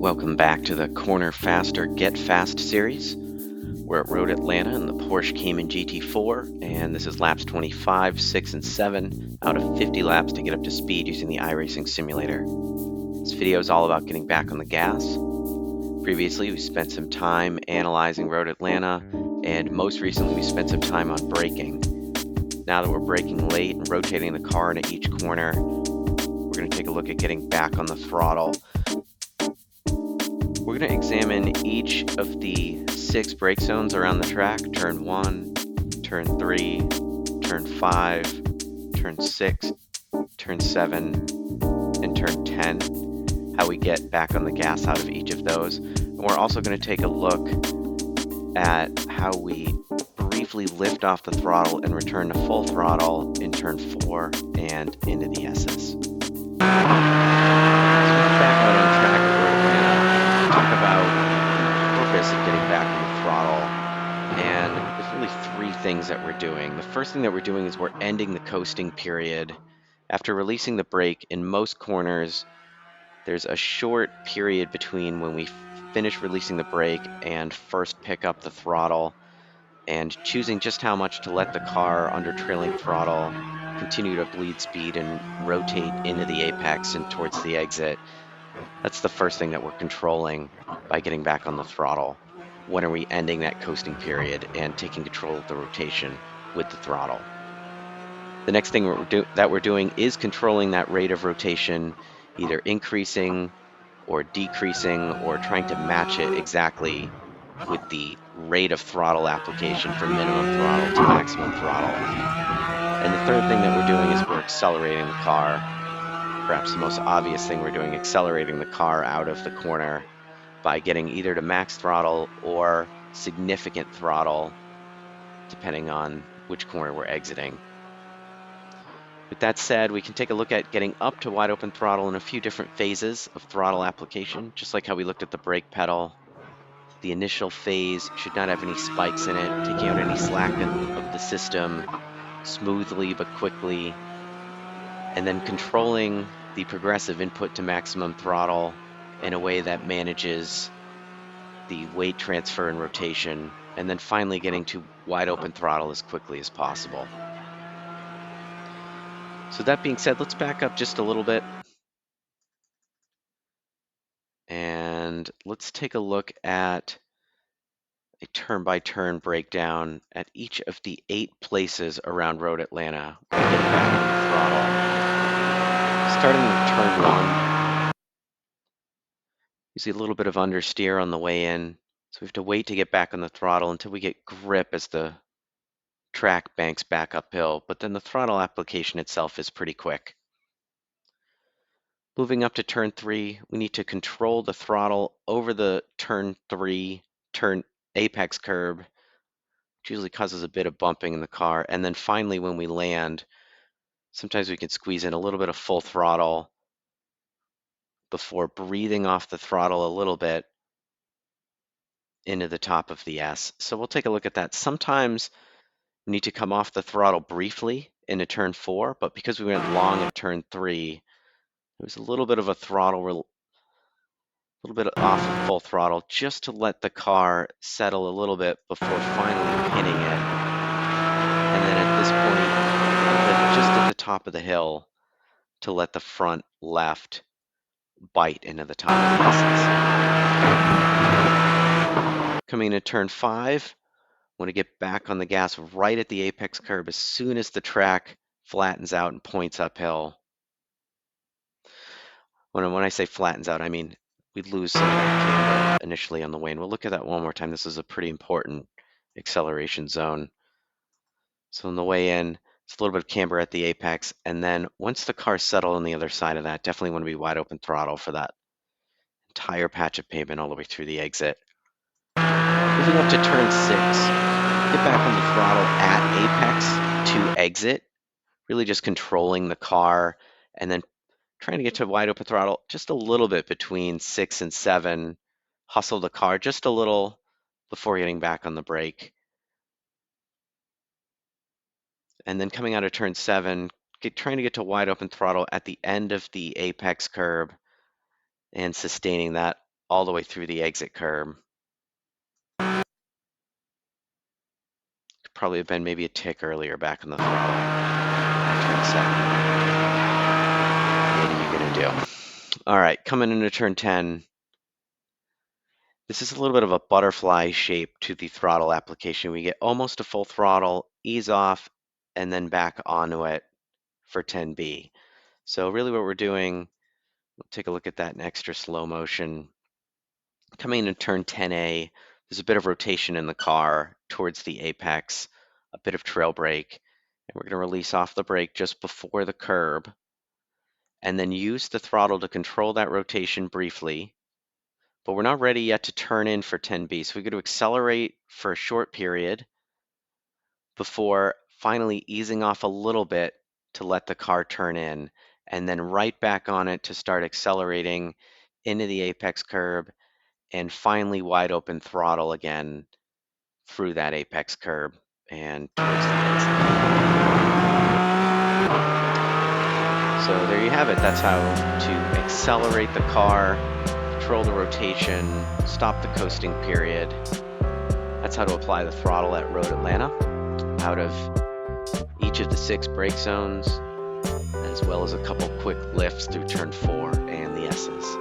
Welcome back to the Corner Faster Get Fast series. We're at Road Atlanta in the Porsche Cayman GT4, and this is laps 25, 6, and 7 out of 50 laps to get up to speed using the iRacing simulator. This video is all about getting back on the gas. Previously, we spent some time analyzing Road Atlanta, and most recently we spent some time on braking. Now that we're braking late and rotating the car into each corner, we're going to take a look at getting back on the throttle. We're going to examine each of the 6 brake zones around the track: turn 1, turn 3, turn 5, turn 6, turn 7, and turn 10, how we get back on the gas out of each of those. And we're also going to take a look at how we briefly lift off the throttle and return to full throttle in turn 4 and into the S's. Back out on track, talk about the purpose of getting back on the throttle, and there's really 3 things that we're doing. The first thing that we're doing is we're ending the coasting period. After releasing the brake, in most corners there's a short period between when we finish releasing the brake and first pick up the throttle, and choosing just how much to let the car under trailing throttle continue to bleed speed and rotate into the apex and towards the exit. That's the first thing that we're controlling by getting back on the throttle. When are we ending that coasting period and taking control of the rotation with the throttle? The next thing we're doing is controlling that rate of rotation, either increasing or decreasing, or trying to match it exactly with the rate of throttle application from minimum throttle to maximum throttle. And the third thing that we're doing is we're accelerating the car. Perhaps the most obvious thing we're doing, accelerating the car out of the corner by getting either to max throttle or significant throttle, depending on which corner we're exiting. With that said, we can take a look at getting up to wide open throttle in a few different phases of throttle application, just like how we looked at the brake pedal. The initial phase should not have any spikes in it, taking out any slack of the system smoothly but quickly, and then controlling the progressive input to maximum throttle in a way that manages the weight transfer and rotation, and then finally getting to wide open throttle as quickly as possible. So that being said, let's back up just a little bit and let's take a look at a turn-by-turn breakdown at each of the 8 places around Road Atlanta where we get back on the throttle. Starting with turn 1, you see a little bit of understeer on the way in, so we have to wait to get back on the throttle until we get grip as the track banks back uphill, but then the throttle application itself is pretty quick. Moving up to turn 3, we need to control the throttle over the turn 3 turn apex curb, which usually causes a bit of bumping in the car. And then finally, when we land, sometimes we can squeeze in a little bit of full throttle before breathing off the throttle a little bit into the top of the S. So we'll take a look at that. Sometimes we need to come off the throttle briefly into turn 4, but because we went long at turn 3, there was a little bit of a throttle, a little bit off of full throttle, just to let the car settle a little bit before finally pinning it. And then at this point, just at the top of the hill, to let the front left bite into the top of the S's. Coming into turn 5, want to get back on the gas right at the apex curb as soon as the track flattens out and points uphill. When I say flattens out, I mean we lose some of that camber initially on the way. And we'll look at that one more time. This is a pretty important acceleration zone. So on the way in, it's a little bit of camber at the apex. And then once the car's settled on the other side of that, definitely want to be wide open throttle for that entire patch of pavement all the way through the exit. Moving up to turn 6, get back on the throttle at apex to exit, really just controlling the car and then trying to get to wide open throttle just a little bit between 6 and 7, hustle the car just a little before getting back on the brake. And then coming out of turn 7, trying to get to wide open throttle at the end of the apex curb and sustaining that all the way through the exit curb. Could probably have been maybe a tick earlier back on the throttle. Turn 7. What are you going to do? All right, coming into turn 10. This is a little bit of a butterfly shape to the throttle application. We get almost a full throttle, ease off, and then back onto it for 10B. So really what we're doing, we'll take a look at that in extra slow motion. Coming into turn 10A, there's a bit of rotation in the car towards the apex, a bit of trail brake, and we're going to release off the brake just before the curb, and then use the throttle to control that rotation briefly. But we're not ready yet to turn in for 10B, so we're going to accelerate for a short period before finally easing off a little bit to let the car turn in, and then right back on it to start accelerating into the apex curb, and finally wide open throttle again through that apex curb and towards the exit. So there you have it. That's how to accelerate the car, control the rotation, stop the coasting period. That's how to apply the throttle at Road Atlanta out of each of the 6 brake zones, as well as a couple quick lifts through turn 4 and the S's.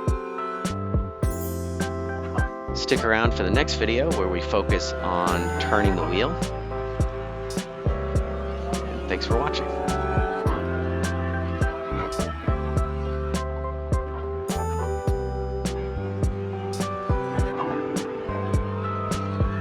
Stick around for the next video where we focus on turning the wheel. And thanks for watching.